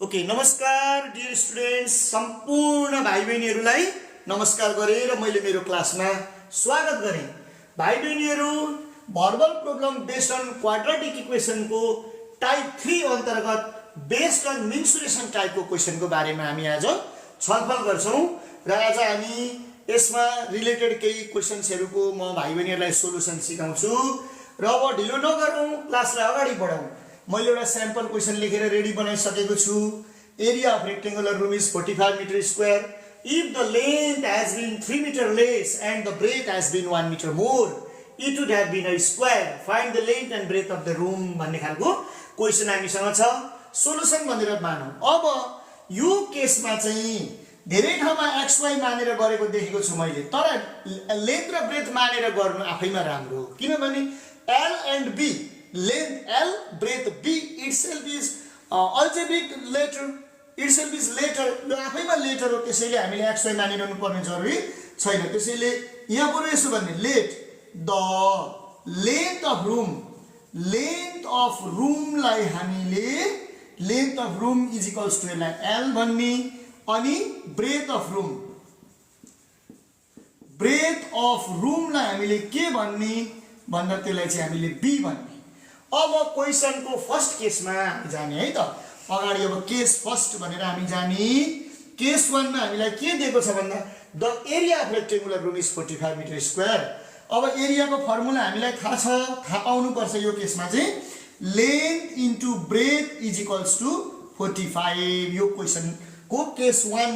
Okay नमस्कार dear students सम्पूर्ण भाइ बहिनीहरूलाई नमस्कार गरेर मैले मेरो क्लासमा स्वागत गरे। भाइ बहिनीहरू verbal problem based on quadratic इक्वेसनको टाइप 3 अन्तर्गत बेस्ड अन मेन्सुरेसन टाइपको क्वेसनको बारेमा हामी आज छलफल गर्छौं र आज हामी यसमा रिलेटेड केही क्वेसन्सहरुको म भाइ बहिनीहरूलाई सोलुसन सिकाउँछु र अब ढिलो नगरौं क्लासलाई अगाडि बढाउँ। मैले एउटा स्याम्पल क्वेसन लेखेर रेडी बनाइसकेको छु। Area of rectangular room is 45 meter square if the length has been 3 meter less and the breadth has been 1 meter more it would have been a square. Find the length and breadth of the room भन्ने खालको question हामीसँग छ। Solution भनेर मानौं। अब यो केसमा चाहिँ धेरै ठाउँमा xy मानेर गरेको देखेको छु मैले, तर लेन्थ र ब्रेथ मानेर गर्नु आफैमा राम्रो हो, किनभने l and b, length L, breadth B itself is algebraic letter, itself is letter, यो आफैमा लेटर हो, त्यसैले हामीले xy मानिरहनु पर्ने जरुरी छैन। त्यसैले यहाँ बरु यसो भन्ने let the length of room लाई हामीले length of room is equals to यसलाई L भन्ने, अनि ब्रेथ अफ रूम लाई हामीले के भन्ने भन्दा त्यसलाई चाहिँ हामीले B भन्ने। अब क्वेसनको फर्स्ट केसमा हामी जाने है त। अगाडि अब केस फर्स्ट भनेर हामी जाने। केस 1 मा हामीलाई के दिएको छ भन्दा the area of rectangular room is 45 meter square। अब एरियाको फर्मुला हामीलाई थाहा छ, थाहा पाउनु पर्छ। यो केसमा चाहिँ length into breadth is equals to 45। यो क्वेसनको केस 1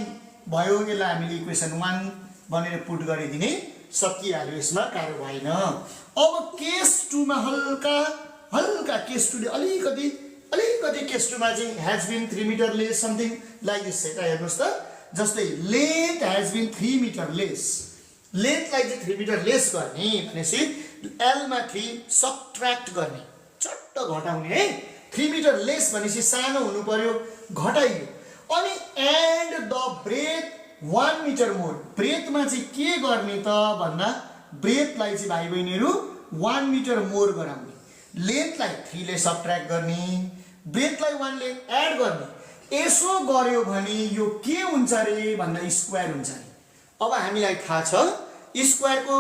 भयो। यसलाई हामीले इक्वेसन 1 भनेर पुट गरिदिने सकिहाल्यो, यसमा गाह्रो भएन। अब केस 2 मा हल्का केस 2 ले अलिकति केस 2 मा चाहिँ has been 3 meter less something like this है। हेर्नुस् त, जस्तै length has been 3 meter less, लेन्थलाई चाहिँ 3 meter less गर्ने भनेपछि l मा 3 सबट्र्याक्ट गर्ने, चट्ट घटाउने है। 3 meter less भनेपछि सानो हुनु पर्यो, घटाइयो। अनि and the breadth 1 meter more, ब्रेथमा चाहिँ के गर्ने त भन्दा ब्रेथलाई चाहिँ भाइ बहिनीहरु 1 meter more गराउने, लेन्थलाई 3 ले सबट्र्याक्ट गर्ने, ब्रेथलाई 1 ले एड गर्ने। यसो गर्यो भने यो के हुन्छ रे भन्दा स्क्वायर हुन्छ रे। अब हामीलाई थाहा छ स्क्वायरको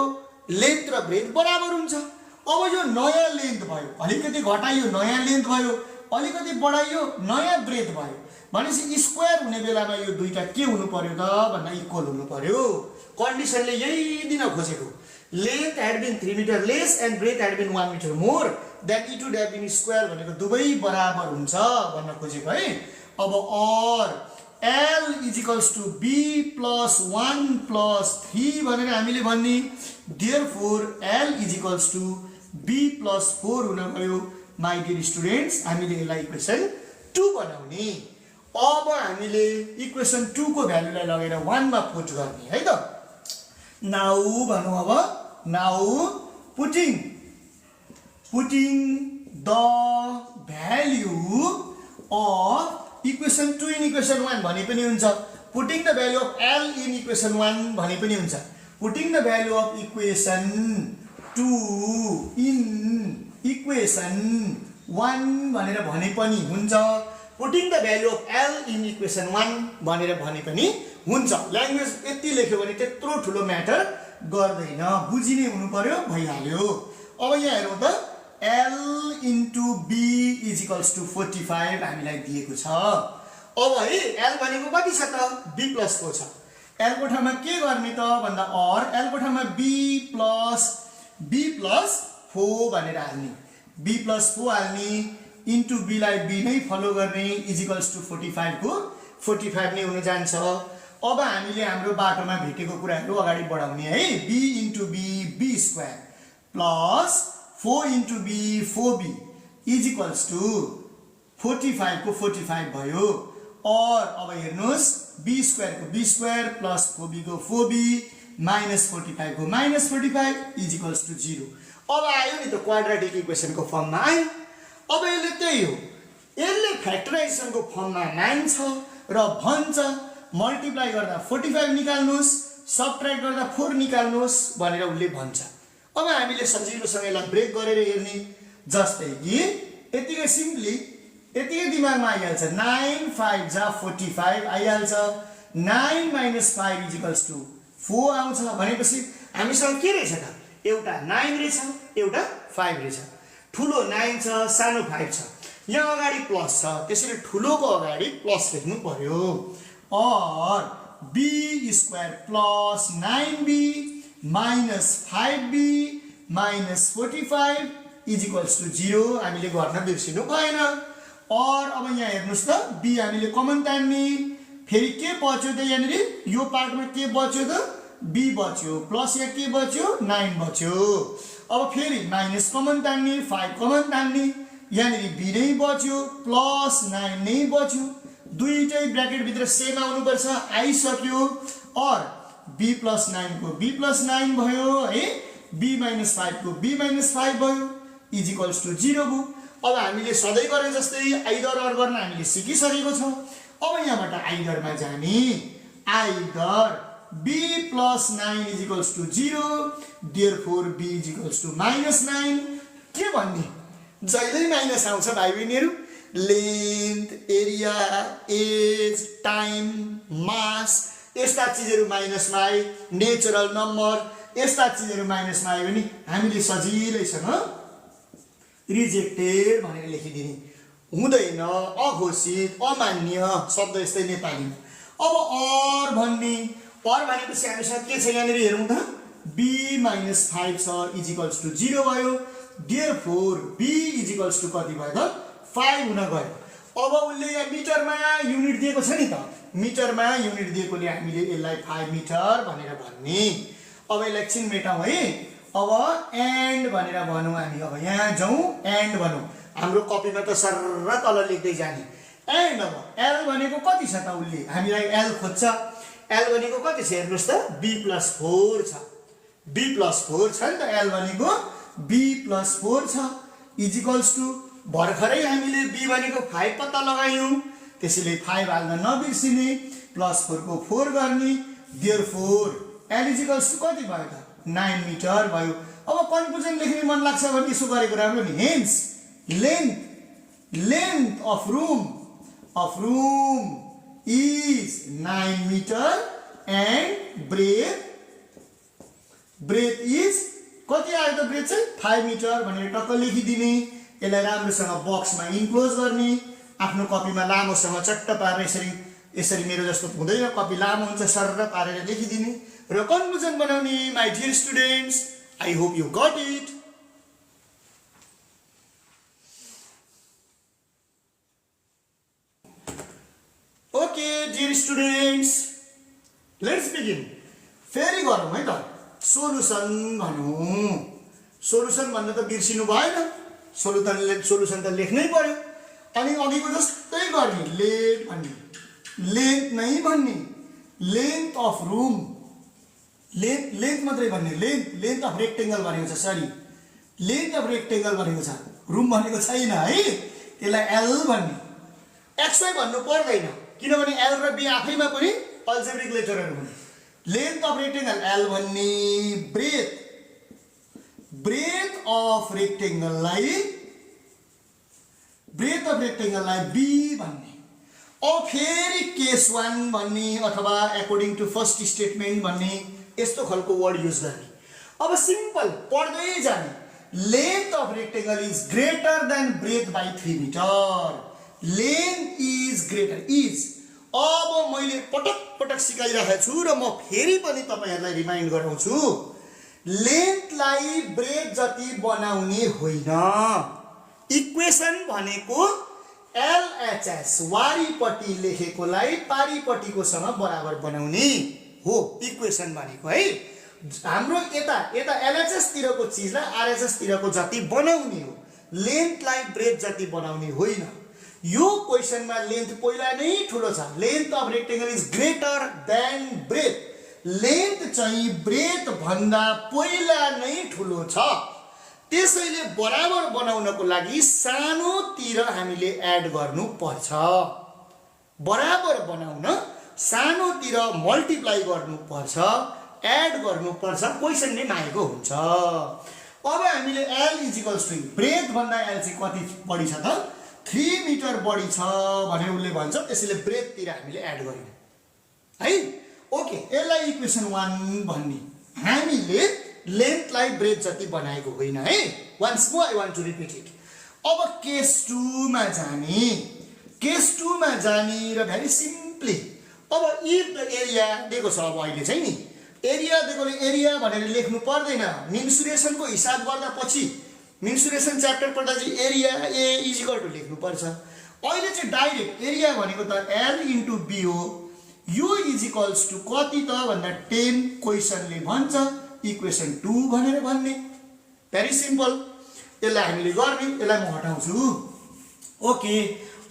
लेन्थ र ब्रेथ बराबर हुन्छ। अब यो नयाँ लेन्थ भयो, अलिकति घटाइयो नयाँ लेन्थ भयो, अलिकति बढाइयो नयाँ ब्रेथ भयो भनेपछि स्क्वायर हुने बेलामा यो दुईटा के हुनु पर्यो त भन्दा इक्वल हुनु पर्यो। कन्डिसनले यही दिन खोजेको। Length had been 3 meter less and breadth had been 1 meter more, then it would have been square भनेको दुवै बराबर हुन्छ भन्न खोजेको है। अब or L is equals to B plus 1 plus 3 भनेर हामीले भन्ने, therefore L is equals to B plus 4 हुन गयो। my dear students, हामीले यसलाई इक्वेसन 2 बनाउने। अब हामीले इक्वेसन 2 को भ्यालुलाई लगेर 1 मा पुट गर्ने है त। नाउ भनौं अब now putting the value of equation 2 in equation 1 भने पनि हुन्छ, putting the value of L in equation 1 भने पनि हुन्छ, putting the value of equation 2 in equation 1 भनेर भने पनि हुन्छ, putting the value of L in equation 1 भनेर भने पनि हुन्छ। ल्याङ्ग्वेज यति लेख्यो भने त्यत्रो ठुलो म्याटर गर्दैन, बुझिने हुनु पर्यो, भइहाल्यो। अब यहाँ हेरौँ त, L into B is equals to 45 हामीलाई दिएको छ। अब है L भनेको कति छ त, B प्लस 4 छ। L को ठाउँमा के गर्ने त भन्दा और L को ठाउँमा B प्लस 4 भनेर हाल्ने, B प्लस 4 हाल्ने, इन्टु B लाई B नै फलो गर्ने, इज इक्वल्स टु 45 को 45 नै हुन जान्छ। अब हामीले हाम्रो बाटोमा भेटेको कुराहरु अगाडि बढाउने है। B into B B square plus 4 into B 4B is equals to 45 को 45 भयो। और अब हेर्नुस्, B स्क्वायर को B स्क्वायर प्लस 4B को 4B माइनस 45 को माइनस 45 इज इक्वल्स टु 0। अब आयो नि त क्वाड्रेटिक इक्वेसनको फर्ममा आयो। अब यसले त्यही हो, यसले फ्याक्टराइजेसनको फर्ममा 9 छ र भन्छ मल्टिप्लाई गर्दा 45 निकाल्नुस्, सबट्र्याक्ट गर्दा 4 निकाल्नुस् भनेर उले भन्छ। अब हामीले सजिलोसँग यसलाई ब्रेक गरेर हेर्ने, जस्तै कि यतिकै सिम्पली यतिकै दिमागमा आइहाल्छ 9 5 जा 45 आइहाल्छ 9 - 5 = 4 आउँछ भनेपछि हामीसँग के रहेछ त एउटा 9 रहेछ एउटा 5 रहेछ ठुलो 9 छ सानो 5 छ यहाँ अगाडि प्लस छ त्यसैले ठुलोको अगाडि प्लस लेख्नु पर्यो और b² + 9b - 5b - 45 = 0 हामीले गर्न बिर्सिनु भएन और अब यहाँ हेर्नुस् त b हामीले कमन तान्ने फेरि के बच्यो त यहाँनिर यो पार्टमा के बच्यो त b बच्यो प्लस यहाँ के बच्यो 9 बच्यो अब फेरि माइनस कमन तान्ने 5 कमन तान्ने यहाँनिर b नै बच्यो प्लस 9 नै बच्यो दुईटै ब्र्याकेट भित्र सेम आउनुपर्छ आइसक्यो और b + 9 को b + 9 भयो है b - 5 को b - 5 भयो = 0 भयो अब हामीले सधैँ गरे जस्तै आइदर अर गर्न हामीले सिकिसकेको छ अब यहाँबाट आइदरमा जाने आइदर b + 9 = 0 therefore b = -9 के भन्ने जहिले माइनस आउँछ भाइ बहिनीहरु length area age time mass यस्ता चीजहरु माइनसमा आए नेचुरल नम्बर यस्ता चीजहरु माइनसमा आए भने हामीले सजिलैसँग रिजेक्टेड भनेर लेखिदिने हुँदैन अघोषित अमान्य शब्द यस्तै नेपालीमा अब और भन्ने और भनेपछि हामीसँग के छ यहाँनिर हेरौँ त b - 5 छ = 0 भयो therefore b = कति भयो त 5 हुन गयो अब उले यहाँ मिटरमा युनिट दिएको छ नि त मिटरमा युनिट दिएकोले हामीले यसलाई 5 मिटर भनेर भन्ने अब यसलाई एकछिन मेटाउँ है अब एन्ड भनेर भनौँ हामी अब यहाँ जाउँ एन्ड भनौँ हाम्रो कपीमा त सर्र तल लेख्दै जाने एन्ड अब l भनेको कति छ त उले हामीलाई l खोज्छ l भनेको कति छ हेर्नुस् त b + 4 छ b + 4 छ नि त l भनेको b + 4 छ = भर्खरै हामीले b भनेको 5 पत्ता लगायौं त्यसैले 5 हाल्न नबिर्सिने +4 को 4 गर्ने therefore l = कति भयो त 9 मिटर भयो अब कन्क्लुजन लेख्ने मन लाग्छ भने यसो गरेको राम्रो नि hence length of room is 9 meter and breadth is कति आयो त ब्रेथ चाहिँ 5 मिटर भनेर टक्क लेखिदिने यसलाई राम्रोसँग बक्समा इन्क्लोज गर्ने आफ्नो कपीमा लामोसँग चट्ट पारेर यसरी मेरो जस्तो हुँदैन कपी लामो हुन्छ सर्र पारेर लेखिदिने र कन्क्लुजन बनाउने my dear students I hope you got it okay dear students let's begin फेरि गरौँ है त सोलुसन भनौँ सोलुसन भन्न त बिर्सिनु भएन सोलुसन त लेख्नै पर्यो अनि अघिको जस्तै गर्ने लेन्थ नै भन्ने लेन्थ अफ रूम लेन्थ मात्रै भन्ने लेन्थ अफ रेक्टेंगल भनेको छ सरी लेन्थ अफ रेक्टेंगल भनेको छ रूम भनेको छैन है त्यसलाई एल भन्ने एक्सवाई भन्नु पर्दैन किनभने एल र बी आफैमा पनि अल्जेब्रिक लेटरहरु हुन् लेन्थ अफ रेक्टेंगल एल भन्ने ब्रेथ अफ रेक्टेंगललाई बी भन्ने अब फेरि केस 1 भन्ने अथवा अकॉर्डिंग टु फर्स्ट स्टेटमेन्ट भन्ने यस्तो खालको वर्ड युज गर्ने अब सिम्पल पढ्दै जाने length of rectangle is greater than breadth by 3 metre length is greater is अब मैले पटक सिकाइरहेको छु र म फेरि पनि तपाईहरुलाई रिमाइन्ड गराउँछु लेन्थलाई ब्रेथ जति बनाउने होइन इक्वेसन भनेको एलएचएस वारीपट्टि लेखेकोलाई पारीपट्टिकोसँग बराबर बनाउने हो इक्वेसन भनेको है हाम्रो यता एलएचएस तिरको चीजलाई आरएचएस तिरको जति बनाउने हो लेन्थलाई ब्रेथ जति बनाउने होइन यो क्वेशनमा लेन्थ पहिला नै ठुलो छ length of rectangle is greater than breadth length चाहिँ ब्रेथ भन्दा पहिला नै ठुलो छ त्यसैले बराबर बनाउनको लागि सानोतिर हामीले एड गर्नु पर्छ बराबर बनाउन सानोतिर मल्टिप्लाई गर्नु पर्छ एड गर्नु पर्छ क्वेशन नै मागेको हुन्छ अब हामीले l = ब्रेथ भन्दा l चाहिँ कति बढी छ त 3 मिटर बढी छ भने उसले भन्छ त्यसैले ब्रेथतिर हामीले एड गरिदियौँ है। ओके, यसलाई इक्वेसन 1 भन्ने। हामीले लेन्थलाई ब्रेथ जति बनाएको होइन है। Once more I want to repeat it. अब केस 2 मा जाने। केस 2 मा जाने र भेरी सिम्पली अब इफ द एरिया दिएको छ, अब अहिले चाहिँ नि एरिया दिएकोले एरिया भनेर लेख्नु पर्दैन। मेन्सुरेसनको हिसाब गर्दा पछि मेन्सुरेसन च्याप्टर पढ्दा चाहिँ area A is equal to लेख्नुपर्छ। अहिले चाहिँ डाइरेक्ट एरिया भनेको त एल इन्टु बी हो। यो इज इक्वल्स टु कति त भन्दा 10 क्वेसनले भन्छ इक्वेसन 2 भनेर भन्ने। Very simple. यसलाई हामीले गर्ने, यसलाई म हटाउँछु। ओके,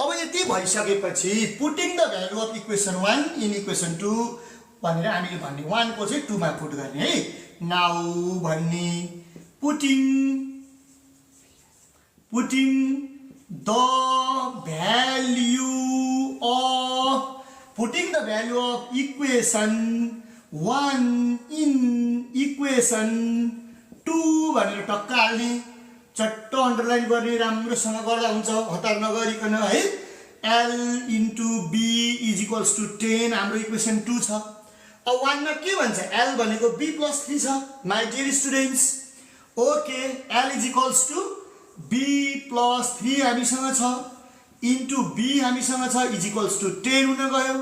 अब यति भइसकेपछि putting the value of equation 1 in equation 2 भनेर हामीले भन्ने। 1 को चाहिँ 2 मा पुट गर्ने है। नाउ भन्ने putting the value of equation 1 in equation 2 भनेर टक्क हाल्ने। चट्ट अन्डरलाइन गर्ने, राम्रोसँग गर्दा हुन्छ, हतार नगरिकन है। L into B is equals to 10 हाम्रो इक्वेसन 2 छ। अब 1 मा के भन्छ? एल भनेको बी प्लस 3 छ my dear students. Okay, L is equals to B plus 3 हामीसँग छ इन्टु बी हामीसँग छ इज इक्वल्स टु 10 हुन गयो।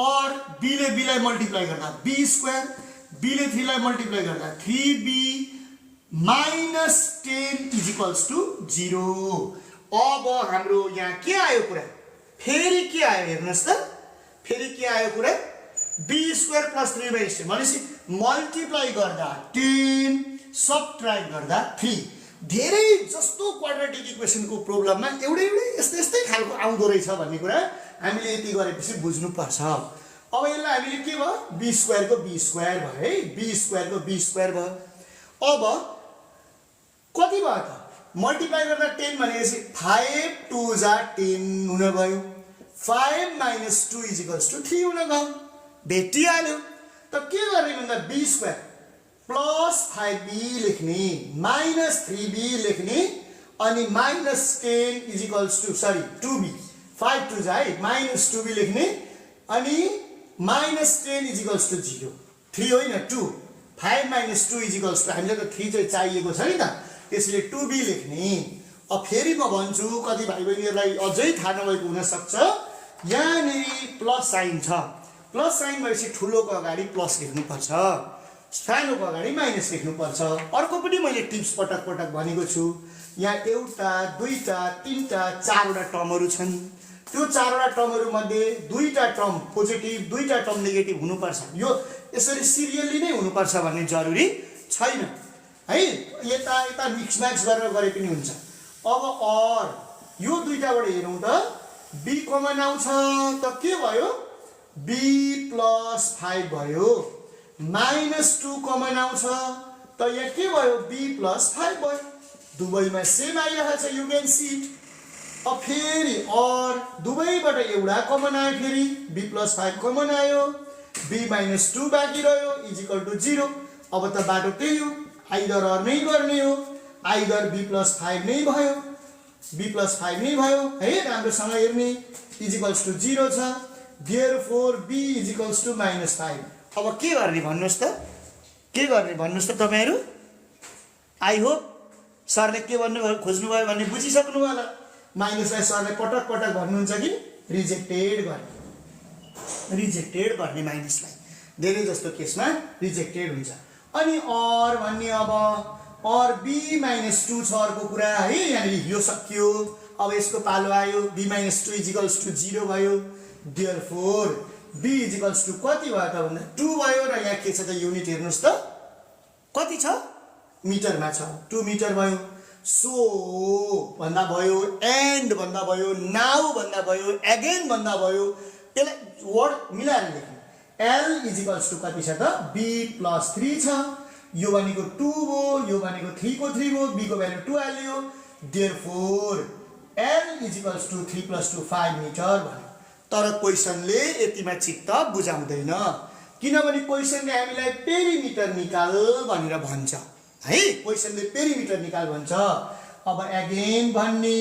और बीले बीलाई मल्टिप्लाई गर्दा बी स्क्वायर, बीले 3 लाई मल्टिप्लाई गर्दा 3b minus 10 is equals to 0। अब हाम्रो यहाँ के आयो कुरा? फेरि के आयो हेर्नुहोस् त, फेरि के आयो कुरा? बी स्क्वायर प्लस 3/10 भनेपछि मल्टिप्लाई गर्दा 10 सबट्र्याक्ट गर्दा 3। धेरै जस्तो क्वाड्रेटिक इक्वेसनको प्रब्लममा एउटै यस्तै खालको आउँदो रहेछ भन्ने कुरा हामीले यति गरेपछि बुझ्नुपर्छ। अब यसलाई हामीले के भयो? बी स्क्वायरको बी स्क्वायर भयो है, बी स्क्वायरको बी स्क्वायर भयो। अब कति भयो त? मल्टिप्लाई गर्दा 10 भनेपछि 5 2 जा 10 हुन गयो। 5 माइनस 2 इज इक्वल्स टु 3 हुन गयो। भेटिहाल्यो। त के गर्ने भन्दा बी स्क्वायर प्लस 5b लेख्ने माइनस 3b लेख्ने अनि minus 10 is equals to 2b 5 2 जा है माइनस 2b लेख्ने अनि माइनस 10 इज इक्वल्स टु 0 3 होइन 2 5 माइनस 2 इज इक्वल्स टु हामीलाई त 3 चाहिँ चाहिएको छ नि त त्यसैले 2b लेख्ने। अब फेरि म भन्छु कति भाइ बहिनीहरूलाई अझै थाहा नभएको हुनसक्छ यहाँनिर प्लस साइन छ। प्लस साइन भएपछि ठुलोको अगाडि प्लस लेख्नुपर्छ, सानोको अगाडि माइनस लेख्नुपर्छ। अर्को पनि मैले टिप्स पटक पटक भनेको छु। यहाँ एउटा दुईटा तीनटा चारवटा टर्महरू छन्। त्यो चारवटा टर्महरू मध्ये दुईटा टर्म पोजिटिभ दुईटा टर्म नेगेटिभ हुनुपर्छ। यो यसरी सिरियल्ली नै हुनुपर्छ भन्ने जरुरी छैन है। यता यता मिक्स म्याक्स गरेर गरे पनि हुन्छ। अब और यो दुईटाबाट हेरौँ त बी कमन आउँछ त के भयो? बी प्लस 5 भयो। माइनस 2 कमन आउँछ त यहाँ के भयो? बी प्लस 5 भयो। दुवैमा सेम आइरहेको छ, यु क्यान सी इट। अब फेरि और दुवैबाट एउटा कमन आयो, फेरि बी प्लस 5 कमन आयो, बी माइनस 2 बाँकी रह्यो इज इक्वल टु 0। अब त बाटो त्यही हो, आइदर अर नै गर्ने हो। आइदर बी प्लस 5 नै भयो, बी प्लस 5 नै भयो है। राम्रोसँग हेर्ने इज इक्वल्स टु 0 छ। Therefore B is equals to minus 5। अब के गर्ने भन्नुहोस् त? के गर्ने भन्नुहोस् त तपाईँहरू? आई होप सरले के भन्नु खोज्नुभयो भन्ने बुझिसक्नु होला। माइनसलाई सरले पटक पटक भन्नुहुन्छ कि रिजेक्टेड गर्ने माइनसलाई धेरै जस्तो केसमा रिजेक्टेड हुन्छ। अनि और भन्ने अब और बी माइनस 2 छ अर्को कुरा है। यहाँनिर यो सकियो। अब यसको पालो आयो B minus 2 is equals to 0 भयो। Therefore B is equals to कति भयो त भन्दा 2 भयो। र यहाँ के छ त युनिट हेर्नुहोस् त कति छ? मिटरमा छ, 2 मिटर भयो। सो भन्दा भयो, एन्ड भन्दा भयो, नाउ भन्दा भयो, एगेन भन्दा भयो। यसलाई वर्ड मिलाएर लेख्नु। एल इज इक्वल्स टु कति छ त? बी प्लस 3 छ। यो भनेको 2 हो, यो भनेको 3 को 3 हो, बी को भ्यालु 2 हाल्यो। Therefore L is equals to 3 plus 2 5 metre भन्यो। तर क्वेसनले यतिमा चित्त बुझाउँदैन, किनभने क्वेसनले हामीलाई पेरिमिटर निकाल भनेर भन्छ है। क्वेसनले पेरिमिटर निकाल भन्छ। अब एगेन भन्ने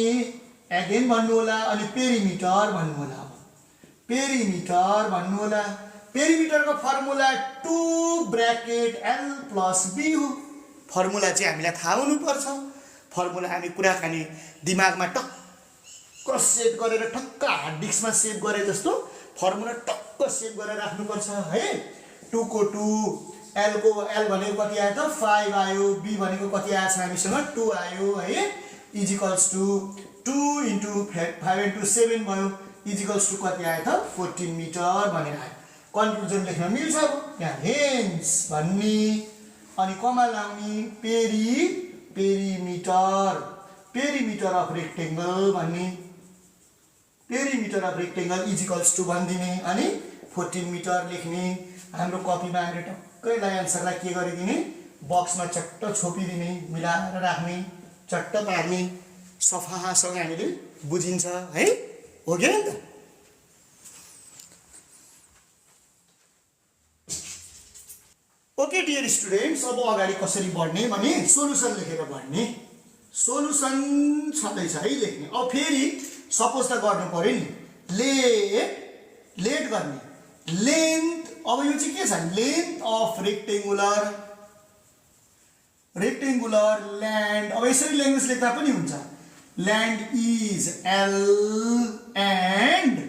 अगेन भन्नु होला अनि पेरिमिटर भन्नु होला। पेरिमिटर भन्नु होला। पेरिमिटरको formula 2 bracket L plus B हो। फर्मुला चाहिँ हामीलाई थाहा हुनुपर्छ। फर्मुला हामी कुराकानी दिमागमा टक्क सेभ गरेर ठक्क हार्ड डिस्कमा सेभ गरे जस्तो फर्मुला टक्क सेभ गरेर राख्नुपर्छ है। 2 को 2 L को L भनेको कति आयो त 5 आयो, B भनेको कति आएछ हामीसँग 2 आयो है, इजिकल्स टु 2 × 5 × 7 भयो, इजिकल्स टु कति आयो त 14 मिटर भनेर आयो। कन्क्लुजन लेख्न मिल्छ अब यहाँ हेन्स भन्ने अनि कमा लाउने पेरिमिटर पेरिमिटर अफ रेक्टेंगल भन्ने perimeter of rectangle equals to भनिदिने अनि 14 मिटर लेख्ने। हाम्रो कपीमा हामीले टक्कैलाई आन्सरलाई के गरिदिने बक्समा चट्ट छोपिदिने, मिलाएर राख्ने, चट्ट पार्ने, सफासँग हामीले बुझिन्छ है, हो कि नि त। ओके डियर स्टुडेन्ट्स, अब अगाडि कसरी बढ्ने भने सोलुसन लेखेर बढ्ने। सोलुसन छँदैछ है लेख्ने। अब फेरि सपोज त गर्नु पर्यो नि लेट गर्ने लेन्थ। अब यो चाहिँ के छ लेन्थ अफ रेक्टेंगुलर ल्यान्ड। अब यसरी ल्याङ्ग्वेज लेख्दा पनि हुन्छ land is L and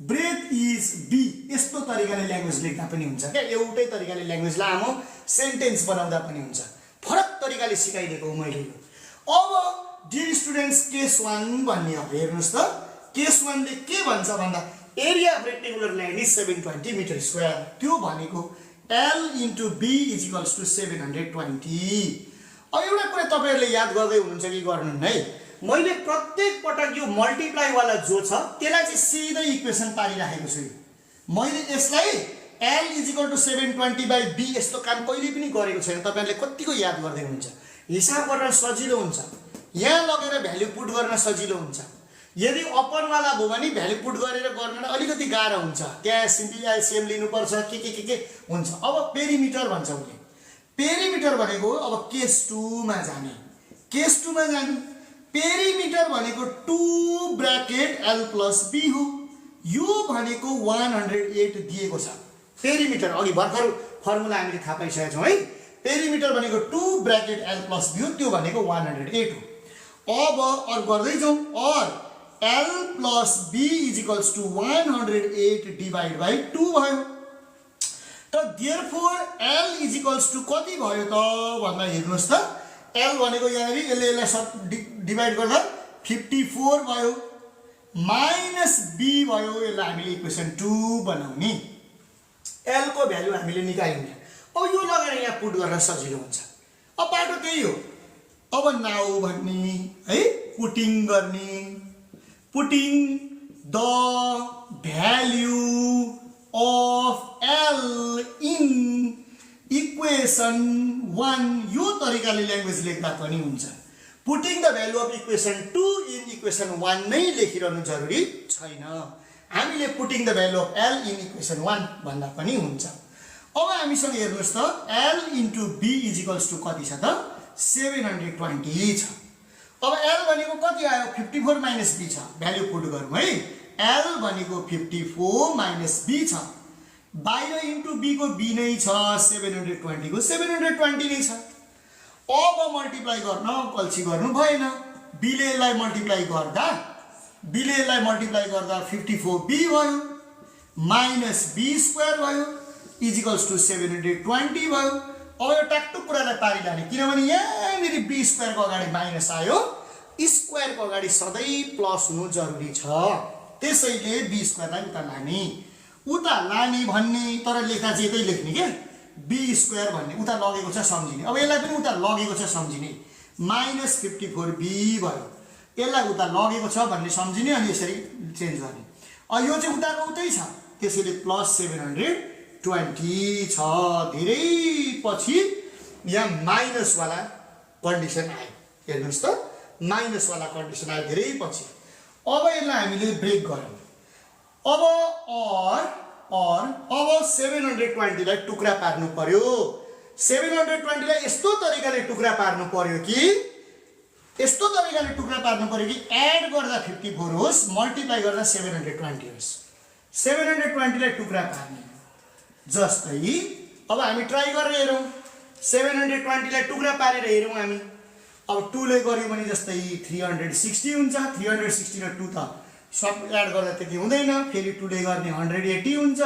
breadth is B। यस्तो तरिकाले ल्याङ्ग्वेज लेख्दा पनि हुन्छ क्या। एउटै तरिकाले ल्याङ्ग्वेज लामो सेन्टेन्स बनाउँदा पनि हुन्छ। फरक तरिकाले सिकाइदिएको हो मैले यो। अब डियर स्टुडेन्ट्स केस 1 भन्ने अब हेर्नुहोस् त। केस 1 ले के भन्छ भन्दा area of rectangular land is 720 metre square. त्यो भनेको L × B इजिकल्स टु 720। अब एउटा कुरा तपाईहरुले याद गर्दै हुनुहुन्छ कि गर्नुहुन्न है, मैले प्रत्येक पटक यो मल्टिप्लाई वाला जो छ त्यसलाई चाहिँ सिधै इक्वेसन पारिराखेको छु। मैले यसलाई L = 720/B यस्तो काम कहिले पनि गरेको छैन। तपाईहरुले कतिको याद गर्दै हुनुहुन्छ। हिसाब गर्न सजिलो हुन्छ, यहाँ लगेर भ्यालु पुट गर्न सजिलो हुन्छ। यदि अप्पर वाला भयो भने भ्यालु पुट गरेर गर्नलाई अलिकति गाह्रो हुन्छ, त्यहाँ सिम्पली एलसीएम लिनुपर्छ के हुन्छ। अब पेरिमिटर भन्छ उले। पेरिमिटर भनेको अब केस 2 मा जाने। केस 2 मा जाने पेरिमिटर भनेको 2 ब्रैकेट L प्लस B हो। यो भनेको 108 दिएको छ। पेरिमिटर अघि भर्खर फर्मुला हामीले थाहा पाइसकेका छौं है। पेरिमिटर भनेको 2 ब्रैकेट L प्लस B हो, त्यो भनेको 108 हो। अब और गर्दै जाउँ और L plus B equals to 108/2 भयो। त देयरफोर L इजिकल्स टु कति भयो त भन्दा हेर्नुस् त। L भनेको यहाँनेरि यसले डिभाइड गर्दा 54 भयो माइनस B भयो। यसलाई हामीले इक्वेसन 2 बनाउने। L को भ्यालु हामीले निकाल्ने। अब यो लगाएर यहाँ पुट गर्न सजिलो हुन्छ। अब बाटो त्यही हो। अब नाउ भन्ने है, पुटिङ गर्ने। Putting the value of L in equation 1 यो तरिकाले ल्याङ्ग्वेज लेख्दा पनि हुन्छ। Putting the value of equation 2 in equation 1 नै लेखिरहनु जरुरी छैन। हामीले putting the value of L in equation 1 भन्दा पनि हुन्छ। अब हामीसँग हेर्नुस् त L × B इजिकल्स टु कति छ त 720 छ। अब L भनेको कति आयो 54 माइनस B छ। भ्यालु पुट गरौँ है। L भनेको 54 माइनस B छ। बाहिर इन्टु B को B नै छ, 720 को 720 नै छ। अब मल्टिप्लाई गर्न कल्सी गर्नु भएन। B ले यसलाई मल्टिप्लाई गर्दा 54B भयो माइनस B स्क्वायर भयो इजिकल्स टु 720 भयो। अब यो टाकटुक कुरालाई पारी लाने, किनभने यहाँनेरि B स्क्वायर को अगाडि माइनस आयो, स्क्वायर को अगाडि सधैँ प्लस हुनु जरुरी छ। त्यसैले B स्क्वायरलाई उता लाने भन्ने, तर लेख्दा चाहिँ यतै लेख्ने के B स्क्वायर भन्ने उता लगेको छ सम्झिने। अब यसलाई पनि उता लगेको छ सम्झिने। माइनस 54B भयो, यसलाई उता लगेको छ भन्ने सम्झिने अनि यसरी चेन्ज गर्ने। अब यो चाहिँ उताको उतै छ, त्यसैले प्लस 720 छ। धेरै पछि यहाँ माइनस वाला कन्डिसन आयो। हेर्नुस् त माइनस वाला कन्डिसन आयो धेरै पछि। अब यसलाई हामीले ब्रेक गरौँ। अब 720 लाई टुक्रा पार्नु पर्यो। 720 लाई यस्तो तरिकाले टुक्रा पार्नु पर्यो कि यस्तो तरिकाले टुक्रा पार्नु पर्यो कि एड गर्दा 54 होस्, मल्टिप्लाई गर्दा 720 होस्। 720 लाई टुक्रा पार्ने। जस्तै अब हामी ट्राई गरेर हेरौँ। 720 लाई टुक्रा पारेर हेरौँ हामी। अब 2 ले गर्यो भने जस्तै 360 हुन्छ। 360 र 2 त सब एड गर्दा त्यति हुँदैन। फेरि 2 ले गर्ने 180 हुन्छ।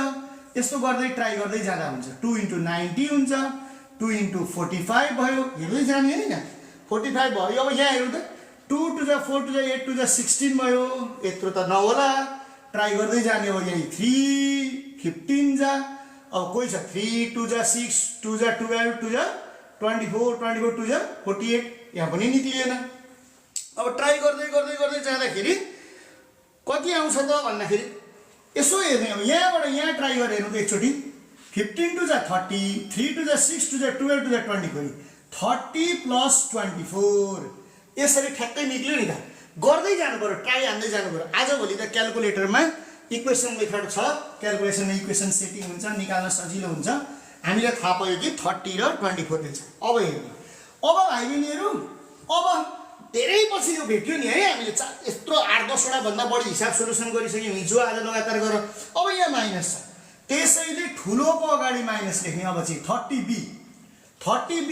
यस्तो गर्दै ट्राई गर्दै जाँदा हुन्छ। 2 × 90 हुन्छ। 2 × 45 भयो। हेर्दै जाने हैन। 45 भयो। अब यहाँ हेरौँ त 2 to the 4 to the 8 to the 16 भयो। यत्रो त नहोला। ट्राई गर्दै जाने हो। यही 3 15 जा। अब कोही छ 3 to the 6 to the 12 to the 24 24 to the 48। यहाँ पनि निक्लिएन। अब ट्राई गर्दै गर्दै गर्दै जाँदाखेरि कति आउँछ त भन्दाखेरि यसो हेर्ने हो। यहाँबाट यहाँ ट्राई गरेर हेर्नु त एकचोटि। 15 to the 30 3 to the 6 to the 12 to the 24 30 plus 24 यसरी ठ्याक्कै निक्ल्यो नि त। गर्दै जानु पर्यो। ट्राई हान्दै जानु पर्यो। आजभोलि त क्याल्कुलेटरमा इक्वेसन मेथड छ। क्याल्कुलेसनमा इक्वेसन सेटिङ हुन्छ, निकाल्न सजिलो हुन्छ। हामीलाई थाहा पायो कि 30 र 24 दिन्छ। अब हेर्नु। अब भाइ बहिनीहरू अब धेरै पछि यो भेट्यो नि है। हामीले यत्रो 8-10 वटा भन्दा बढी हिसाब सोलुसन गरिसक्यौँ हिजो आज लगातार गर। अब यहाँ माइनस छ। त्यसैले ठुलोको अगाडि माइनस लेख्ने। अब चाहिँ 30b 30b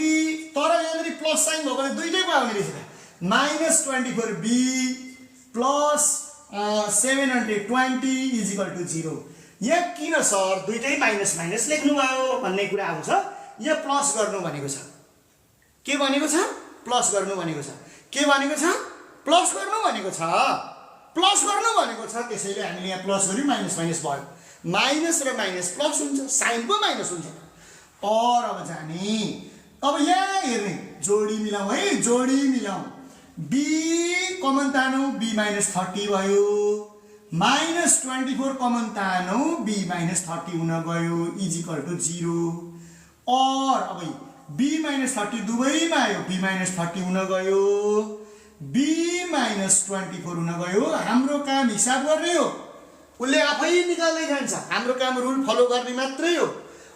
तर यहाँनिर प्लस साइन भएको भने दुईटै पाउने रहेछ। -24b plus 720 = 0। यहाँ किन सर दुईटै माइनस माइनस लेख्नु भयो भन्ने कुरा आउँछ। यहाँ प्लस गर्नु भनेको छ। के भनेको छ? प्लस गर्नु भनेको छ। के भनेको छ? प्लस गर्नु भनेको छ। प्लस गर्नु भनेको छ। त्यसैले हामीले यहाँ प्लस गर्यौँ, माइनस माइनस भयो। माइनस र माइनस प्लस हुन्छ। साइन पो माइनस हुन्छ। और अब जाने। अब यहाँ हेर्ने। जोडी मिलाऊ है। जोडी मिलाऊ। b कमन तानौ b - 30 भयो। -24 कमन तानौ b - 30 हुन गयो = 0। और अब b - 30 दुवैमा आयो। b - 30 हुन गयो। b - 24 हुन गयो। हाम्रो काम हिसाब गर्ने हो। उसले आफै निकाल्दै जान्छ। हाम्रो काम रुल फलो गर्ने मात्रै हो।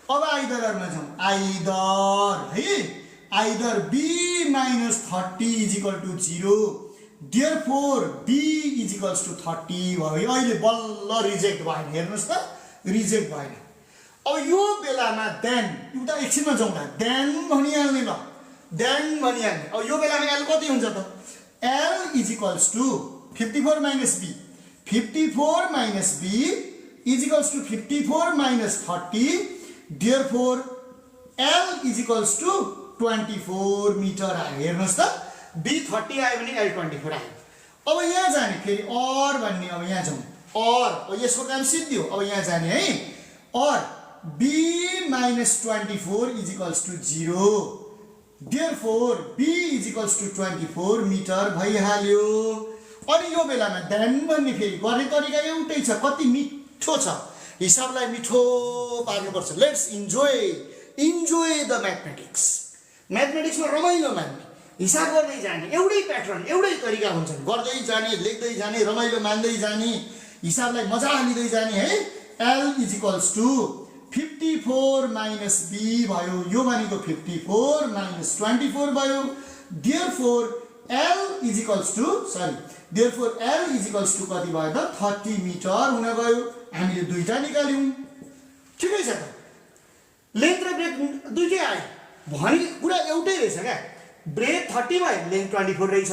अब आइदरमा जाउँ। आइदर है। Either b - 30 = 0। देयरफोर b = 30 भयो। अहिले बल्ल रिजेक्ट भएन। हेर्नुहोस् त रिजेक्ट भएन। अब यो बेलामा देन एउटा एकछिनमा जाउँ न। देन भनिहाल्ने ल। देन भनिहाल्ने। अब यो बेलामा l कति हुन्छ त? l = 54 - b 54 - b = 54 - 30। Therefore l = 24 metre आयो। हेर्नुहोस् त b 30 आयो भने l 24 आयो। अब यहाँ जाने फेरि और भन्ने। अब यहाँ जाउँ। और अब यसको काम सिद्धियो। अब यहाँ जाने है। और b - 24 = 0। देयरफोर b = 24 मिटर भइहाल्यो। अनि यो बेलामा देन भन्ने फेरि गर्ने तरिका एउटै छ। कति मिठो छ। हिसाबलाई मिठो पार्नुपर्छ। Let's enjoy the mathematics. म्याथमेटिक्समा रमाइलो मान्ने। हिसाब गर्दै जाने। एउटै प्याटर्न एउटै तरिका हुन्छन्। गर्दै जाने, लेख्दै जाने, रमाइलो मान्दै जाने, हिसाबलाई मजा लिँदै जाने है। l = 54 - b भयो। यो भनेको 54 - 24 भयो। देयरफोर l = कति भयो त? 30 मिटर हुन गयो। हामीले दुईटा निकाल्यौँ। ठिकै छ त। लेन्थ र ब्रेथ दुईटै आयो भने कुरा एउटै रहेछ क्या। ब्रेथ 30 भयो, लेन्थ 24 रहेछ।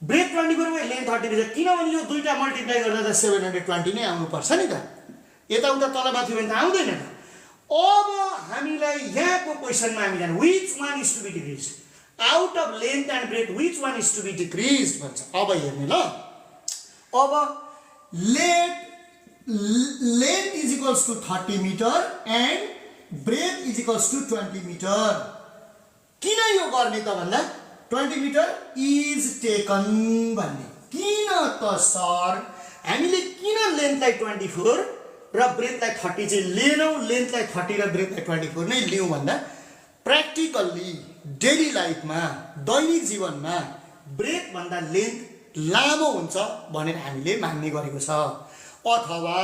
ब्रेथ 24 भयो, लेन्थ 30 रहेछ। किनभने यो दुईटा मल्टिप्लाई गर्दा त 720 नै आउनुपर्छ नि त। यताउता तलमाथि भने त आउँदैन त। अब हामीलाई यहाँको क्वेसनमा हामी जाने। which one is to be decreased? out of length and breadth which one is to be decreased भन्छ। अब हेर्ने ल। अब length = 30 metre and breadth = 20 metre. किन यो गर्ने त भन्दा 20 मिटर इज टेकन भन्ने। किन त सर हामीले किन लेन्थलाई 24 र ब्रेथलाई 30 चाहिँ लिएनौँ? लेन्थलाई 30 र ब्रेथलाई 24 नै लियौँ भन्दा प्र्याक्टिकल्ली डेली लाइफमा दैनिक जीवनमा ब्रेथ भन्दा लेन्थ लामो हुन्छ भनेर हामीले मान्ने गरेको छ। अथवा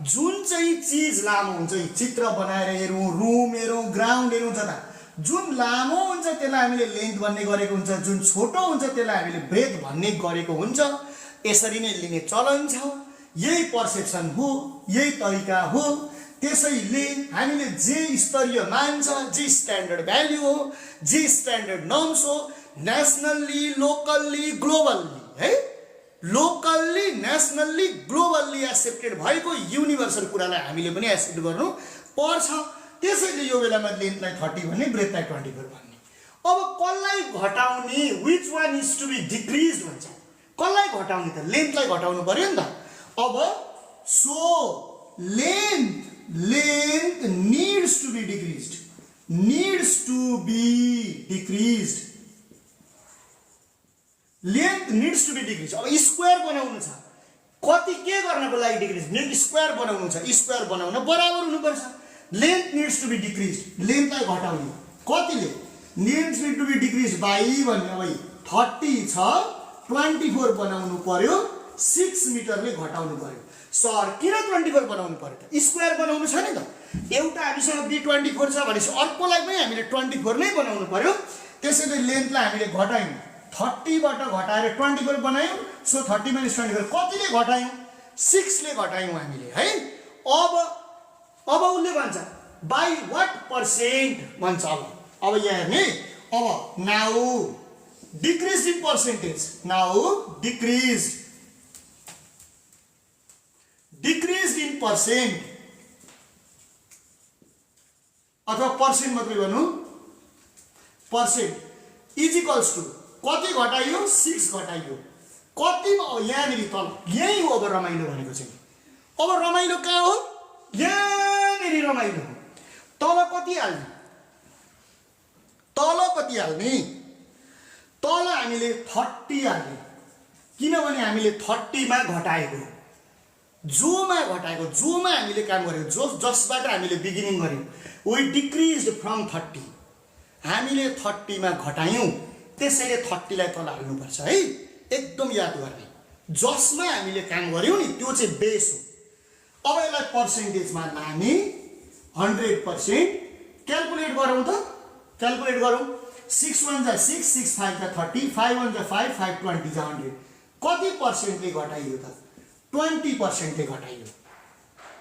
जुन चाहिँ चिज लामो हुन्छ, चित्र बनाएर हेरौँ, रुम हेरौँ, ग्राउन्ड हेरौँ, जता जुन लामो हुन्छ त्यसलाई हामीले लेन्थ भन्ने गरेको हुन्छ, जुन छोटो हुन्छ त्यसलाई हामीले ब्रेथ भन्ने गरेको हुन्छ। यसरी नै लिने चलन छ। यही पर्सेप्सन हो, यही तरिका हो। त्यसैले हामीले जे स्तरीय मान छ, जे स्ट्यान्डर्ड भ्याल्यु हो, जे स्ट्यान्डर्ड नर्म्स हो, नेसनल्ली, लोकल्ली, ग्लोबल्ली, है, लोकल्ली, नेसनल्ली, ग्लोबल्ली एक्सेप्टेड भएको युनिभर्सल कुरालाई हामीले पनि एक्सेप्ट गर्नु पर्छ। त्यसैले यो बेलामा लेन्थलाई 30 भन्ने, ब्रेथलाई 24 भन्ने। अब कसलाई घटाउने, which one is to be decrease भन्छ। कसलाई घटाउने त? लेन्थलाई घटाउनु पर्यो नि त। अब so length needs to be decreased, needs to be decreased, length needs to be decreased। अब स्क्वायर बनाउनु छ, कति के गर्नको लागि डिक्रिज? लेन्थ स्क्वायर बनाउनु छ, स्क्वायर बनाउन बराबर हुनुपर्छ। Length needs to be decreased, लेन्थलाई घटाउने कतिले? Length need to be decreased by भन्ने, अब 30 छ, 24 बनाउनु पर्यो, 6 मिटरले घटाउनु पर्यो। सर किन 24 बनाउनु पर्यो त? स्क्वायर बनाउनु छ नि त। एउटा हामीसँग B24 छ भनेपछि अर्कोलाई पनि हामीले 24 नै बनाउनु पर्यो। त्यसैले लेन्थलाई हामीले घटायौँ, 30 बाट घटाएर 24 बनायौँ। सो 30 - 24 कतिले घटायौँ? 6 ले घटायौँ हामीले, है। अब उसले भन्छ बाई व्हाट पर्सेन्ट भन्छ। अब यहाँ हेर्ने, अब now decrease in percentage, now decrease in percent, अथवा पर्सेन्ट मात्रै भन्नु, पर्सेन्ट इज इक्वल्स टु कति घटाइयो? 6 घटाइयो। कतिमा? यहाँनिर तल, यही हो अब रमाइलो भनेको चाहिँ। अब रमाइलो कहाँ हो? यहाँनिर रमाइलो हो। तल कति हाल्ने? तल कति हाल्ने? तल हामीले 30 हाल्ने, किनभने हामीले 30 मा घटाएको, जोमा घटाएको, जोमा हामीले काम गरेको, जसबाट हामीले बिगिनिङ गर्यौँ। वी डिक्रिज्ड फ्रम 30, हामीले 30 मा घटायौँ। त्यसैले 30 लाई तल हाल्नुपर्छ, है। एकदम याद गर्ने, जसमा हामीले काम गर्यौँ नि त्यो चाहिँ बेस हो। अब यसलाई पर्सेन्टेजमा लाने, 100% क्याल्कुलेट गरौँ त, क्याल्कुलेट गरौँ। 6 1 जा 6, 6 5 जा 30, 5 1 जा 5, 5 20 जा 100। कति पर्सेन्टले घटाइयो त? 20% ले घटाइयो।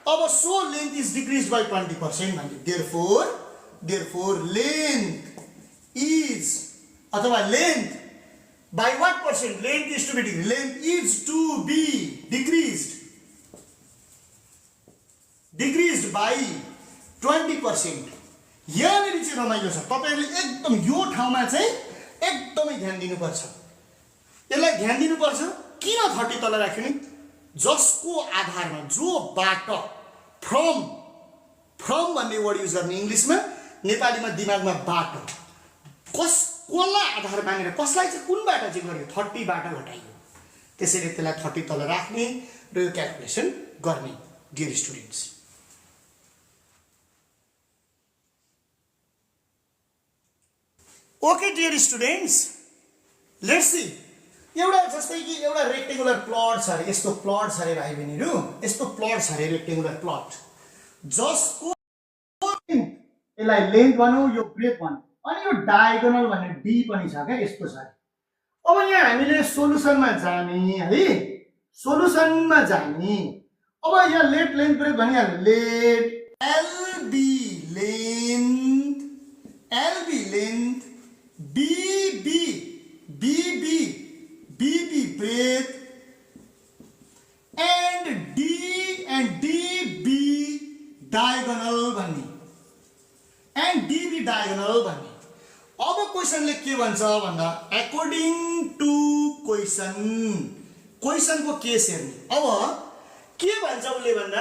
अब so length is decrease by 20% भन्ने। देयरफोर लेन्थ इज, अथवा length by what percent? Length is to be decrease, length is to be decreased by 20%। यहाँनिर चाहिँ रमाइलो छ। तपाईहरुले एकदम यो ठाउँमा चाहिँ एकदमै ध्यान दिनुपर्छ। यसलाई ध्यान दिनुपर्छ। किन 30 तल राख्यो नि? जसको आधारमा, जो बाट, फ्रम भन्ने वर्ड युज गर्ने इंग्लिशमा, नेपालीमा दिमागमा बाट, कसलाई आधार मानेर, कसलाई चाहिँ कुनबाट चाहिँ गर्यो? 30 बाट घटाइयो। त्यसैले त्यसलाई 30 तल राख्ने र यो क्याल्कुलेसन गर्ने। Dear students, okay dear students, let's see. एउटा जस्तै कि एउटा रेक्टेंगुलर प्लट छ अरे, यस्तो प्लट छ अरे भाइ बहिनीहरु, यस्तो प्लट छ अरे रेक्टेंगुलर प्लट, जसको यसलाई लेन्थ भनौं, यो ब्रेथ भनौं, अनि यो डायगोनल भन्ने डी पनि छ के, यस्तो छ। अब यहाँ हामीले सोलुसनमा जाने है, सोलुसनमा जाने। अब यहाँ लेट लेन्थ ब्रेथ भनिहाल्नु, let LB length BB breadth and DB diagonal भन्ने, and DB diagonal भन्ने। अब क्वेशनले के भन्छ भन्दा, अकॉर्डिंग टू क्वेशन को केस हेर्ने। अब के भन्छ उसले भन्दा,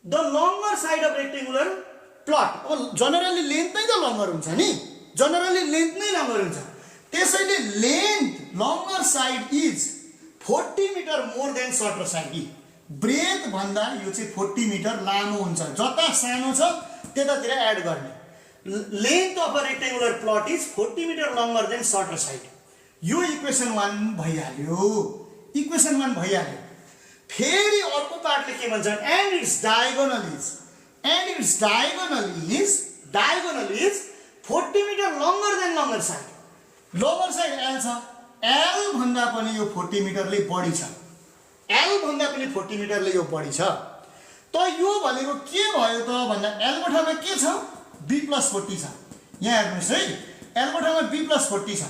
the langar side of rectangular plot. अब जनरली लेन्थ नै त लंगर हुन्छ नि, जनरली लेन्थ नै लंगर हुन्छ। त्यसैले length longer side is 40 metre more than shorter side. ब्रेथ भन्दा यो चाहिँ 40 मिटर लामो हुन्छ, जता सानो छ त्यतातिर एड गर्ने। Length of a rectangular plot is 40 metre longer than shorter side. यो इक्वेसन 1 भइहाल्यो, इक्वेसन 1 भइहाल्यो। फेरि अर्को पार्टले के भन्छ, and its diagonal is diagonal is 40 metre longer than longer side L छ L भन्दा पनि यो 40 मिटरले बढी छ L भन्दा पनि 40 मिटरले यो बढी छ त यो भनेको के भयो त भन्दा L को ठाउँमा के छ B + 40 छ यहाँ हेर्नुस् है L को ठाउँमा B + 40 छ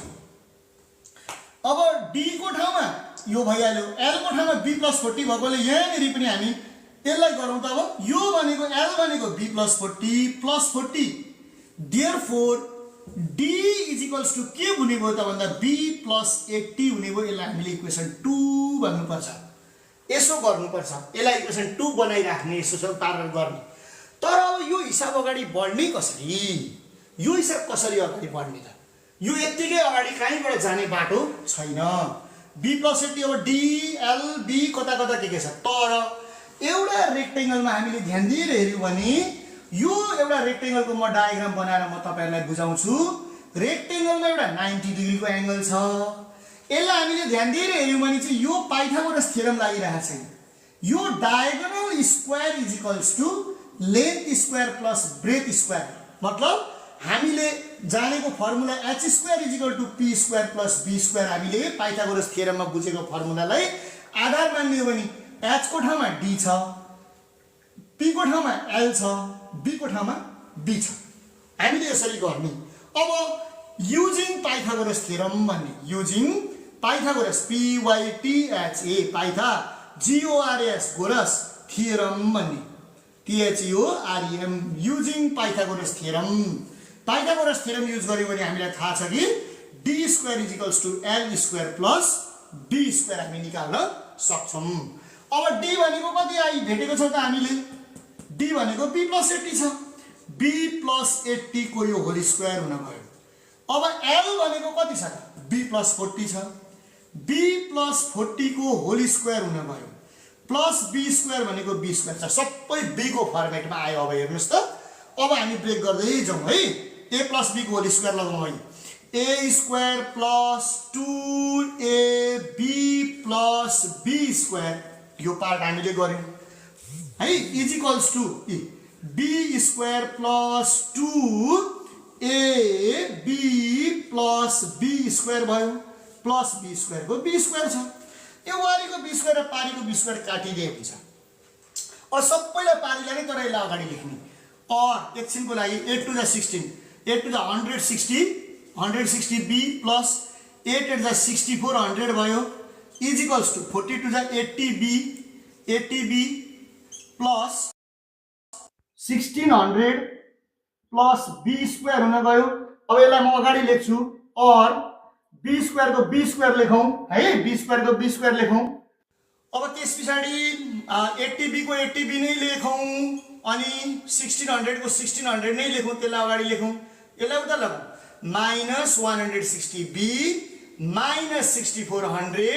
अब D को ठाउँमा यो भइहाल्यो L को ठाउँमा B + 40 भएकोले यहाँनेरि पनि हामी यसलाई गरौँ त अब यो भनेको L भनेको B + 40 + 40 therefore D = के हुने भयो त भन्दा B + 80 हुने भयो यसलाई हामीले इक्वेसन 2 भन्नुपर्छ यसो गर्नुपर्छ यसलाई इक्वेसन 2 बनाइराख्ने यसो पारेर गर्ने तर अब यो हिसाब अगाडि बढ्ने कसरी यो हिसाब कसरी अगाडि बढ्ने त यो यतिकै अगाडि कहीँबाट जाने बाटो छैन B + 80 अब D L B कता कता के छ तर एउटा रेक्टेंगलमा हामीले ध्यान दिएर हेर्यौं भने यो एउटा रेक्टेंगलको म डायग्राम बनाएर म तपाईहरुलाई बुझाउँछु रेक्टेंगलमा एउटा 90 डिग्रीको एंगल छ यसलाई हामीले ध्यान दिएर हेर्यौं भने चाहिँ यो पाइथागोरस थ्योरम लागिरहेको छ यो diagonal square = length square plus breadth square मतलब हामीले जानेको फर्मुला h² = p² + b² हामीले पाइथागोरस थ्योरममा बुझेको फर्मुलालाई आधार मान्ने हो भने h को ठाउँमा d छ p को ठाउँमा l छ b को ठाउँमा b छ हामीले यसरी गर्ने अब युजिङ पाइथागोरस थ्योरम भन्ने युजिङ पाइथागोरस PYTHA पाइथा GORS गोरस थ्योरम भन्ने THEOREM using Pythagoras theorem Pythagoras theorem use गर्यो भने हामीलाई थाहा छ कि d² = l² + b² हामी निकाल्न सक्छौं अब d भनेको कति भेटेको छ त हामीले d भनेको b + 80 छ b + 80 को यो होल स्क्वायर हुन गयो अब l भनेको कति छ b + 40 छ b + 40 को होल स्क्वायर हुन गयो प्लस b² भनेको b² छ सबै b को फर्मेटमा आयो अब हेर्नुस् त अब हामी ब्रेक गर्दै जाउँ है a + b को होल स्क्वायर लगाउँ है a² + 2ab + b² यो पार्ट हामीले गर्यौं है = b² + 2ab + b² भयो प्लस b² को b² छ यो वारीको b² र पारीको b² काटिदिए हुन्छ अब सबैलाई पारीलाई नै तर यसलाई अगाडि लेख्ने और एकछिनको लागि 8 to the 16 8 to the 160 160b plus 8 to the 64 100 भयो = 40 to the 80b plus 1600 plus b² हुन गयो अब यसलाई म अगाडि लेख्छु और b² को b² लेखौं है b² को b² लेखौं अब त्यसपछि 80b को 80b नै लेखौं अनि 1600 को 1600 नै लेखौं त्यसलाई अगाडि लेखौं यसलाई उता लगाऊ -160b - 6400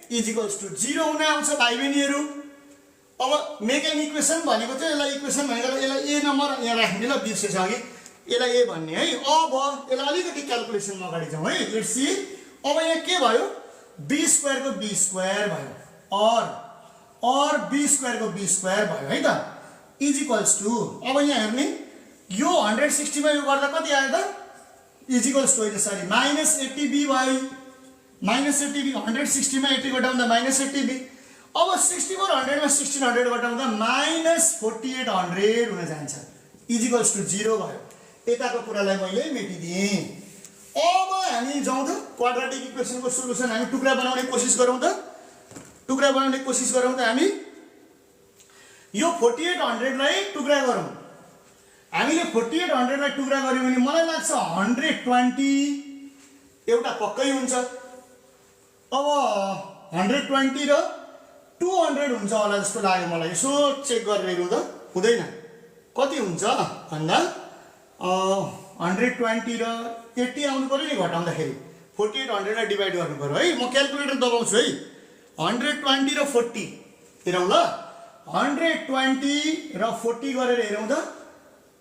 = 0 हुन आउँछ भाइ बहिनीहरु अब मेक एन इक्वेसन भनेको चाहिँ यसलाई इक्वेसन भनेको यसलाई a नम्बर यहाँ राख्ने ल बिर्सेछ अघि यसलाई a भन्ने है अब यसलाई अलिकति क्याल्कुलेसनमा अगाडि जाउँ है लेट्स सी अब यहाँ के भयो b² को b² भयो और b² को b² भयो है त = अब यहाँ हेर्ने यो 160 मा यो गर्दा कति आयो त सरी -80b भयो -80b 160 मा 80 घटाउँदा -80b अब 6400 मा 1600 घटाउँदा -4800 हुन जान्छ = 0 भयो यताको कुरालाई मैले मेटिदिए अब हामी जाउँ त क्वाड्रेटिक इक्वेसनको सोलुसन हामी टुक्रा बनाउने कोसिस गरौँ त हामी यो 4800 लाई टुक्रा गरौँ हामीले 4800 लाई टुक्रा गर्यौं भने मलाई लाग्छ 120 एउटा पक्कै हुन्छ अब 120 र 200 हुन्छ होला जस्तो लाग्यो मलाई यसो चेक गरेर हेरौँ त हुँदैन कति हुन्छ भन्दा 120 र 80 आउनु पर्यो नि घटाउँदाखेरि 4800 लाई डिवाइड गर्नु पर्यो है म क्याल्कुलेटर दबाउँछु है 120 र 40 हेरौँ ल 120 र 40 गरेर हेरौँ त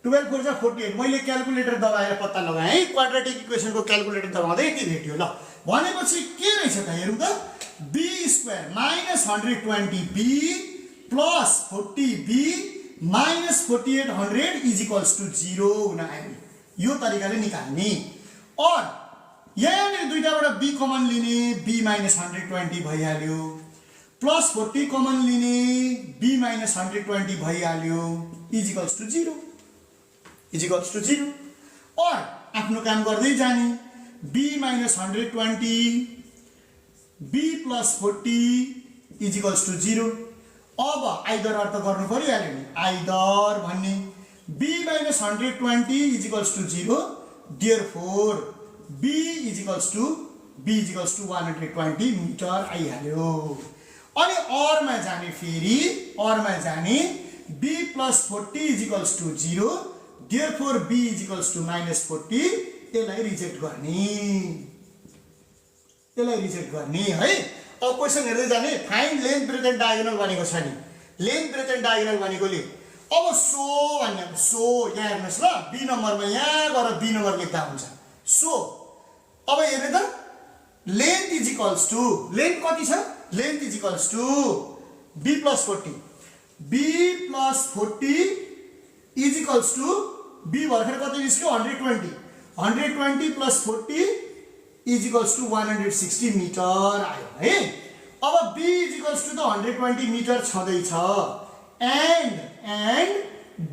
12 4 जा 48 मैले क्याल्कुलेटर दबाएर पत्ता लगाएँ है क्वाड्रेटिक इक्वेसनको क्याल्कुलेटर दबाउँदै यति भेट्यो ल भनेपछि के रहेछ त हेरौँ त b² - 120b + 40b minus 4800 is equals to 0 हुन आयो। यो तरिकाले निकाल्ने। और यहाँनिर दुईटाबाट b कमन लिने, b माइनस 120 भइहाल्यो, प्लस 40 कमन लिने, b माइनस 120 भइहाल्यो, is equals to 0, is equals to 0। और आफ्नो काम गर्दै जाने, b minus 120 b plus 40 is equals to 0। अब आइदर अर्थ गर्नु परिहाल्यो नि, आइदर भन्ने b minus 120 is equals to 0, therefore b is equals to 120 metre आइहाल्यो। अनि अरमा जाने, फेरि अरमा जाने, b plus 40 is equals to 0, therefore b is equals to minus 40, यसलाई रिजेक्ट गर्ने, यसलाई रिजेक्ट गर्ने है। अब क्वेसन हेर्दै जाने, find length breadth and diagonal भनेको छ नि, लेन्थ ब्रेथ एन्ड डायगोनल भनेकोले अब सो भन्ने, सो यहाँ हेर्नुहोस् ल, बी नम्बरमा यहाँ गएर बी नम्बर लेख्दा हुन्छ। सो अब हेर्नु त, length is equals to, length कति छ, length is equals to b plus 40, b plus 40 is equals to b भर्खर कति निस्क्यो 120, 120 plus 40 is equals to 160 metre आयो है। अब b इज इक्वल्स टु त 120 मिटर छँदैछ, and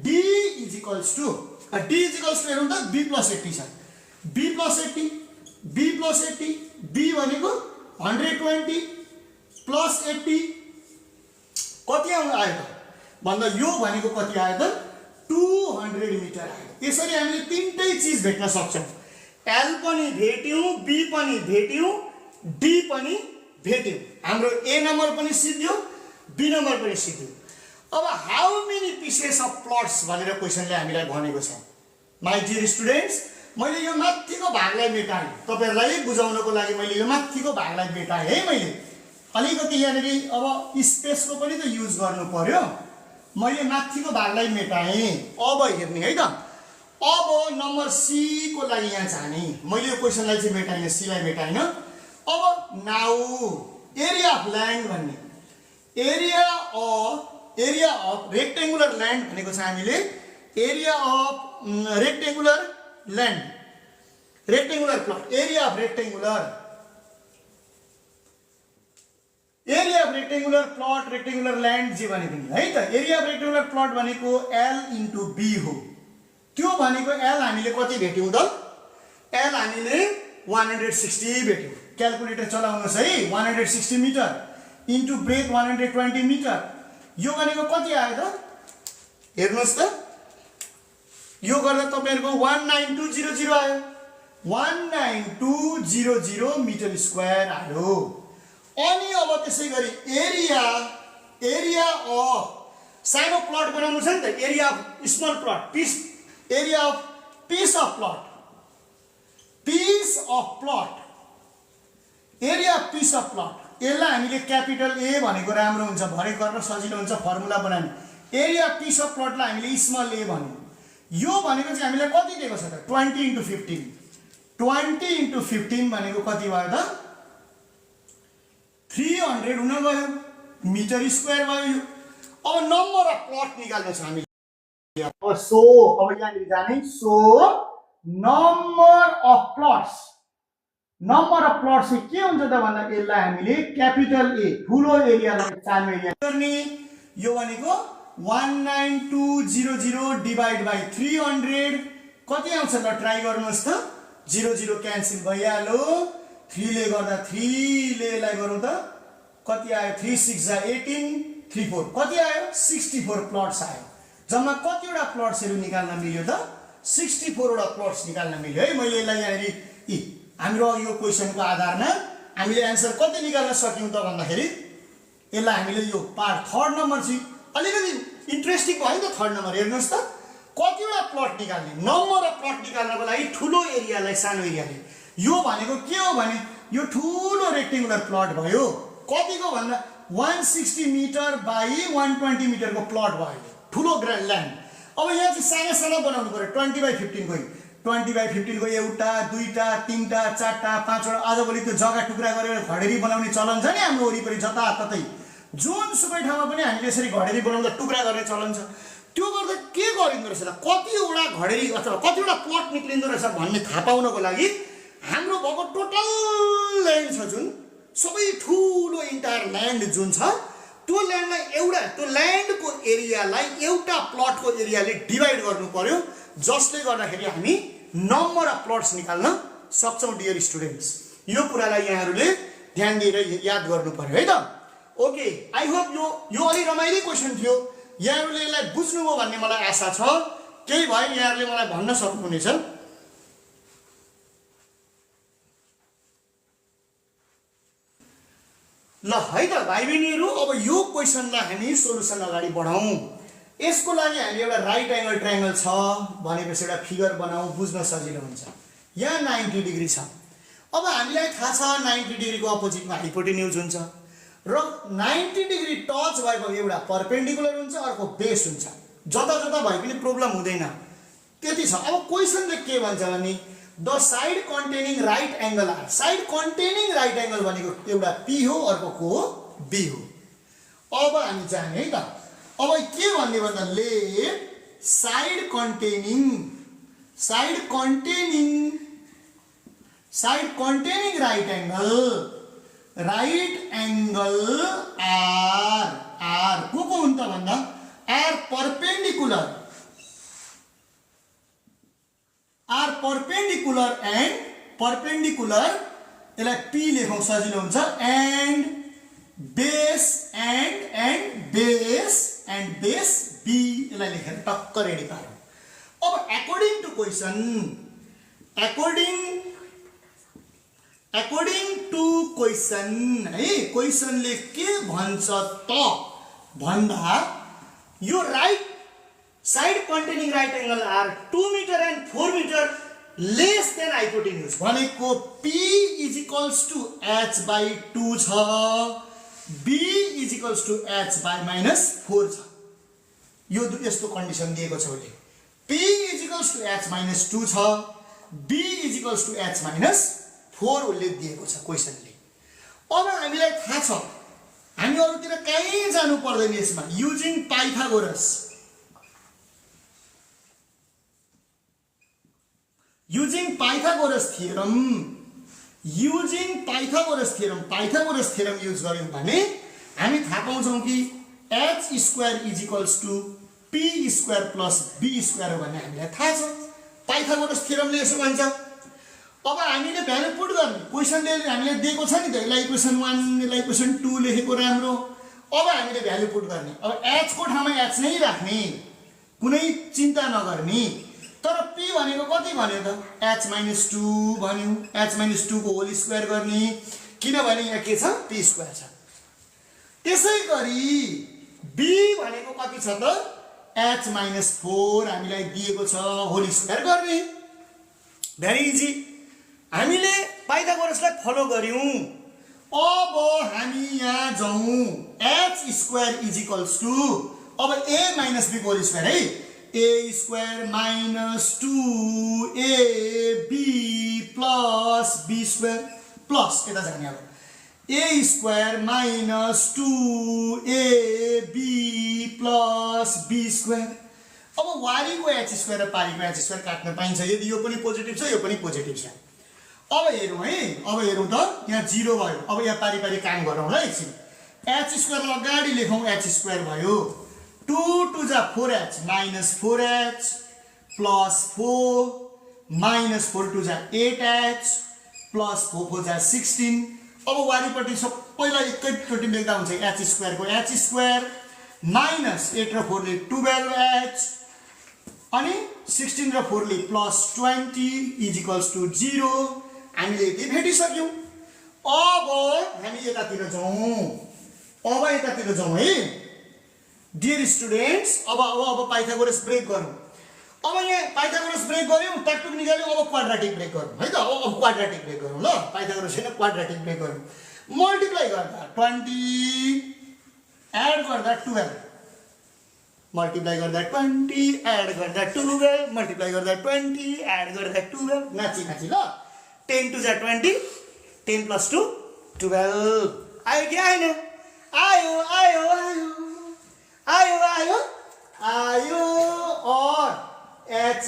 d is equals to, d is equals to हेरौँ त, b प्लस 80 छ, b plus 80, b plus 80, b भनेको 120 प्लस 80 कति आयो त भन्दा यो भनेको कति आयो त 200 मिटर आयो। यसरी हामीले तीनटै चीज भेट्न सक्छौं, L पनि भेट्यौं, B पनि भेट्यौं, D पनि भेट्यौं। हाम्रो A नम्बर पनि सिद्धियो, B नम्बर पनि सिद्धियो। अब हाउ मेनी पीसेस अफ प्लट्स भनेर क्वेशनले हामीलाई भनेको छ। माय डियर स्टुडेन्ट्स, मैले यो माथिको भागलाई मेटाएँ, तपाईहरुलाई बुझाउनको लागि मैले यो माथिको भागलाई मेटाएँ है। मैले अलिकति यहाँनेरि अब स्पेसको पनि त युज गर्नु पर्यो, मैले माथिको भागलाई मेटाएँ। अब हेर्ने है त, अब नम्बर सी को लागि यहाँ जाने, मैले यो क्वेशनलाई चाहिँ मेटाइन, सी लाई मेटाइन। अब नाउ एरिया अफ ल्यान्ड भन्ने, एरिया अफ रेक्टेंगुलर ल्यान्ड भनेको छ हामीले, area of rectangular land, rectangular plot, area of rectangular plot, rectangular land जे भने पनि है त। एरिया अफ रेक्टेंगुलर प्लट भनेको L इन्टु B हो। त्यो भनेको L हामीले कति भेट्यौं त, L हामीले 160 भेट्यौं। क्याल्कुलेटर चलाउनुस् है, 160 मिटर इन्टु ब्रेथ 120 मिटर, यो भनेको कति आयो त हेर्नुस् त, यो गर्दा तपाईहरुको 19200 आयो, 19200 मिटर स्क्वायर आयो। अनि अब त्यसैगरी एरिया अफ सानो प्लट बनाउनु छ नि त, area of small plot, area of piece of plot, area of piece of plot, यसलाई हामीले क्यापिटल A भनेको राम्रो हुन्छ, भरे गर्न सजिलो हुन्छ, फर्मुला बनाउने। एरिया अफ पीस अफ प्लटलाई हामीले स्मल a भन्यौं। यो भनेको चाहिँ हामीलाई कति दिएको छ त 20 इन्टु 15, 20 इन्टु 15 भनेको कति भयो त 300 हुन गयो, मिटर स्क्वायर भयो। अब नम्बर अफ प्लट निकाल्नु छ हामीले। अब सो अब यहाँ जाने, सो नम्बर अफ प्लट्स चाहिँ के हुन्छ त भन्दा यसलाई हामीले क्यापिटल A ठुलो एरियालाई सानो एरिया गर्ने। यो भनेको 19200 डिवाइड बाइ 300 कति आउँछ त ट्राई गर्नुस् त, 00 क्यान्सल भइहाल्यो, 3 ले गर्दा 3 ले यसलाई गरौँ त कति आयो, 3 6 जा 18, 3 4 कति आयो 64 प्लट्स आयो। जम्मा कतिवटा प्लट्सहरु निकाल्न मिल्यो त 64 वटा प्लट्स निकाल्न मिल्यो है। मैले यसलाई यहाँ हाम्रो यो क्वेशनको आधारमा हामीले आन्सर कति निकाल्न सक्यौं त भन्दाखेरि यसलाई हामीले यो पार्ट थर्ड नम्बर चाहिँ अलिकति इन्ट्रेस्टिङ भयो नि त। थर्ड नम्बर हेर्नुस् त कतिवटा प्लट निकाल्ने, नम्बर अफ प्लट निकाल्नको लागि ठुलो एरियालाई सानो एरियाले, यो भनेको के हो भने यो ठुलो रेक्टेंगुलर प्लट भयो, कतिको भन्दा 160 मिटर बाइ 120 मिटरको प्लट भयो, ठुलो ल्यान्ड। अब यहाँ चाहिँ साना साना बनाउनु पर्यो, 20 बाइ 15 को 20 बाइ 15 को एउटा दुईटा तीनटा चारटा पाँचवटा। आजभोलि त्यो जग्गा टुक्रा गरेर घडेरी बनाउने चलन छ नि हाम्रो वरिपरि जताततै, जुन सुकै ठाउँमा पनि हामीले यसरी घडेरी बनाउँदा टुक्रा गर्ने चलन छ। त्यो गर्दा के गरिँदो रहेछ त, कतिवटा घडेरी अथवा कतिवटा प्लट निक्लिँदो रहेछ भन्ने थाहा पाउनको लागि हाम्रो भएको टोटल ल्यान्ड छ जुन, सबै ठुलो इन्टायर ल्यान्ड जुन छ, त्यो ल्यान्डलाई त्यो ल्यान्डको एरियालाई एउटा प्लटको एरियाले डिभाइड गर्नु पर्यो, जसले गर्दाखेरि हामी नम्बर अफ प्लट्स निकाल्न सक्छौँ डियर स्टुडेन्ट्स। यो कुरालाई यहाँहरूले ध्यान दिएर याद गर्नु पर्यो है त। ओके, आई होप यो अलि रमाइलो क्वेसन थियो, यहाँहरूले यसलाई बुझ्नुभयो भन्ने मलाई आशा छ। केही भयो यहाँहरूले मलाई भन्न सक्नुहुनेछ। ल है त भाइ बहिनीहरू, अब यो क्वेसनलाई हामी सोलुसन अगाडि बढाउँ। यसको लागि हामी एउटा राइट एङ्गल ट्रायङ्गल छ भनेपछि एउटा फिगर बनाऊ, बुझ्न सजिलो हुन्छ। यहाँ 90 डिग्री छ। अब हामीलाई थाहा छ 90 डिग्रीको अपोजिटमा हाइपोटेन्युज हुन्छ र 90 डिग्री टच भएको एउटा परपेन्डिकुलर हुन्छ, अर्को बेस हुन्छ। जता जता भए पनि प्रब्लम हुँदैन, त्यति छ। अब क्वेसनले के भन्छ भने the side containing right angle R. Side containing right angle भनेको एउटा पी हो, अर्को को हो, बी हो। अब हामी जाने है त। अब के भन्ने भन्दा let side containing right angle R को हुन्छ भन्दा आर परपेन्डिकुलर एन्ड परपेन्डिकुलर, यसलाई पी लेखौँ सजिलो हुन्छ, एन्ड बेस बी, यसलाई लेखेर टक्क रेडी पारौँ। अब अकर्डिङ टु क्वेसन है, क्वेसनले के भन्छ त भन्दा यो right side containing right angle R 2 metre and 4 metre less than hypotenuse भनेको P = h/2 छ, B = h/-4 छ। यो यस्तो कन्डिसन दिएको छ उसले। P = h-2 छ, B = h-4 उसले दिएको छ क्वेसनले। अब हामीलाई थाहा छ, हामी अरूतिर कहीँ जानु पर्दैन यसमा। युजिङ पाइथागोरस थियरम युज गर्यौँ भने हामी थाहा पाउँछौँ कि h² = p² + b² हो भन्ने हामीलाई थाहा छ। पाइथागोरस थियरमले यसो भन्छ। अब हामीले भ्यालु पुट गर्ने, क्वेसनले हामीलाई दिएको छ नि त, यसलाई इक्वेसन 1 यसलाई इक्वेसन 2 लेखेको राम्रो। अब हामीले भ्यालु पुट गर्ने। अब h को ठाउँमा h नै राख्ने, कुनै चिन्ता नगर्ने। तर p भनेको कति भन्यो त, h-2 भन्यो। h-2 को होल स्क्वायर गर्ने, किनभने यहाँ के छ, p² छ। त्यसै गरी b भनेको कति छ त, h-4 हामीलाई दिएको छ, होल स्क्वायर गर्ने। Very easy. हामीले पाइथागोरसलाई फलो गर्यौं। अब हामी यहाँ जाउँ, h² = अब a - b को होल स्क्वायर है, a² - 2ab + b² प्लस यता जाने। अब a² - 2ab + b²। अब वारीको h² र पारीको h² काट्न पाइन्छ यदि यो पनि पोजिटिभ छ, यो पनि पोजिटिभ छ। अब हेरौँ है, अब हेरौँ त, यहाँ 0 भयो। अब यहाँ पारी काम गरौँ ल एकछिन। h² अगाडि लेखौँ, h² भयो। 2 × 2 = 4h -4h + 4 -4 × 2 = 8h + 4 4 = 16। अब वारीपट्टि सबैलाई एकैचोटि लेख्दा हुन्छ, h² को h² -8 र 4 ले 12h अनि 16 र 4 ले +20 = 0। हामीले यति भेटिसक्यौँ। अब हामी यतातिर जाउँ है डियर स्टुडेन्ट्स। अब पाइथागोरस ब्रेक गरौँ। अब यहाँ पाइथागोरस ब्रेक गर्यौँ, टकटुक निकाल्यौँ। अब क्वाड्रेटिक ब्रेक गरौँ है त। अब क्वाड्रेटिक ब्रेक गरौँ ल। पाइथागोरस छैन, क्वाड्रेटिक ब्रेक गरौँ। मल्टिप्लाई गर्दा 20 एड गर्दा 12, मल्टिप्लाई गर्दा 20 एड गर्दा 12, मल्टिप्लाई गर्दा 20 एड गर्दा 12। नाची ल। 10 × 2 = 20, 10 + 2 = 12। आयो कि आएन? आयो।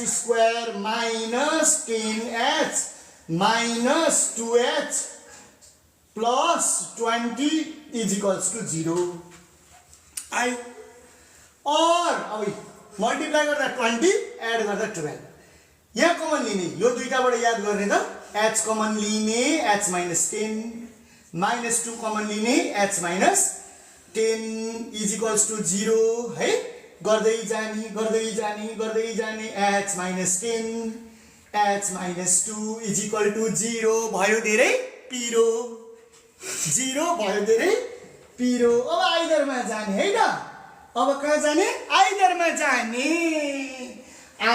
h² minus 10h minus 2h plus 20 is equals to 0 आयो। और अब मल्टिप्लाई गर्दा 20 एड गर्दा 12 यहाँ कमन लिने, यो दुईटाबाट याद गर्ने त h कमन लिने h minus 10 minus 2 कमन लिने h minus 10 is equals to 0 है। गर्दै जाने h minus 10 h minus 2 is equal to 0 भयो, धेरै पिरो 0 भयो, धेरै पिरो। अब आइदरमा जाने है त, अब कहाँ जाने, आइदरमा जाने।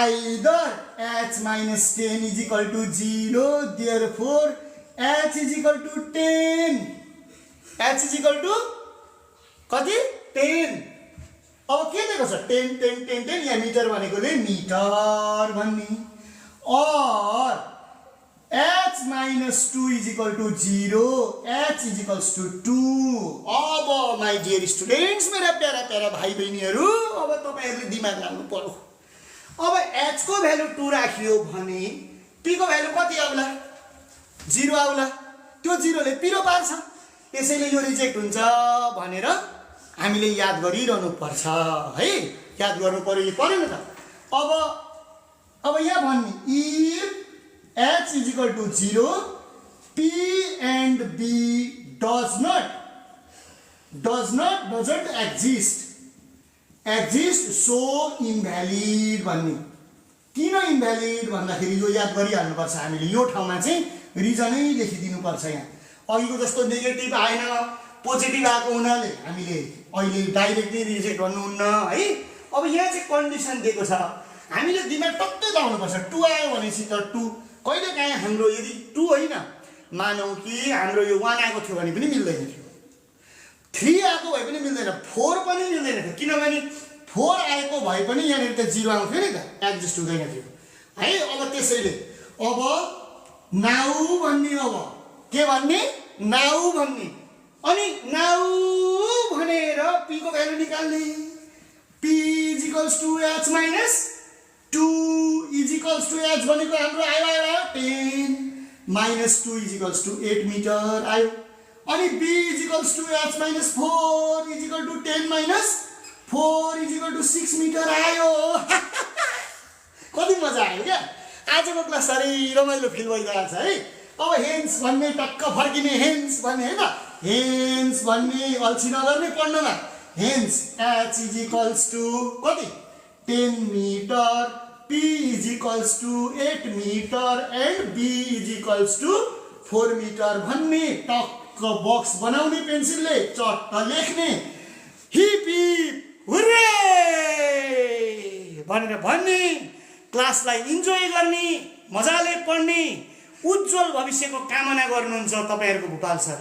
Either h minus 10 is equal to 0, therefore h is equal to 10, h is equal to कति 10। अब के दिएको छ 10 10 10 10 यहाँ मिटर भनेकोले मिटर भन्ने। और h minus 2 is equal to 0, h is equals to 2। अब माई डियर स्टुडेन्ट्स, मेरा प्यारा प्यारा भाइ बहिनीहरू, अब तपाईहरुले दिमाग लगाउनु पर्यो। अब h को भ्यालु 2 राखियो भने p को भ्यालु कति आउला, 0 आउला। त्यो 0 ले पिरो पार्छ, त्यसैले यो रिजेक्ट हुन्छ भनेर हामीले याद गरिरहनु पर्छ है। याद गर्नु पर्यो, यो पर्यो नि त। अब यहाँ भन्ने if h is equal to 0, p and b doesn't exist so invalid भन्ने। किन इन्भ्यालिड भन्दाखेरि यो याद गरिहाल्नु पर्छ हामीले, यो ठाउँमा चाहिँ रिजनै लेखिदिनु पर्छ। यहाँ अघिको जस्तो नेगेटिभ आएन, पोजिटिभ आएको हुनाले हामीले अहिले डाइरेक्टली रिजेक्ट गर्नुहुन्न है। अब यहाँ चाहिँ कन्डिसन दिएको छ, हामीले दिमाग टक्कै लगाउनु पर्छ। 2 आयो भनेपछि त 2 कहिले काहीँ हाम्रो यदि 2 होइन, मानौ कि हाम्रो यो 1 आएको थियो भने पनि मिल्दैन थियो, 3 आएको भए पनि मिल्दैन, 4 पनि मिल्दैन थियो, किनभने 4 आएको भए पनि यहाँनिर त 0 आउँथ्यो नि त, एडजस्ट हुँदैन थियो है। अब त्यसैले अब नाउ भन्ने, अब के भन्ने, नाउ भन्ने। अनि नाउ भनेर p को भ्यालु निकाल्ने, p is equals to h minus 2 is equals to h भनेको हाम्रो आयो 10 minus 2 is equals to 8 metre आयो। अनि b is equals to h minus 4 is equal to 10 minus 4 is equal to 6 metre आयो। कति मजा आयो क्या, आजको क्लास साह्रै रमाइलो फिल भइरहेको छ है। अब हेन्स भन्ने टक्क फर्किने, हेन्स भन्ने हैन, हेन्स भन्ने अल्छी नगर्ने पढ्नमा। Hence h is equals to कति 10 metre, p is equals to 8 metre and b is equals to 4 metre भन्ने टक्क बक्स बनाउने पेन्सिलले चट्ट लेख्ने, हिप हिप हुर्रे भनेर भन्ने, क्लासलाई इन्जोय गर्ने, मजाले पढ्ने, उज्जवल भविष्यको कामना गर्नुहुन्छ तपाईहरुको भूपाल सर।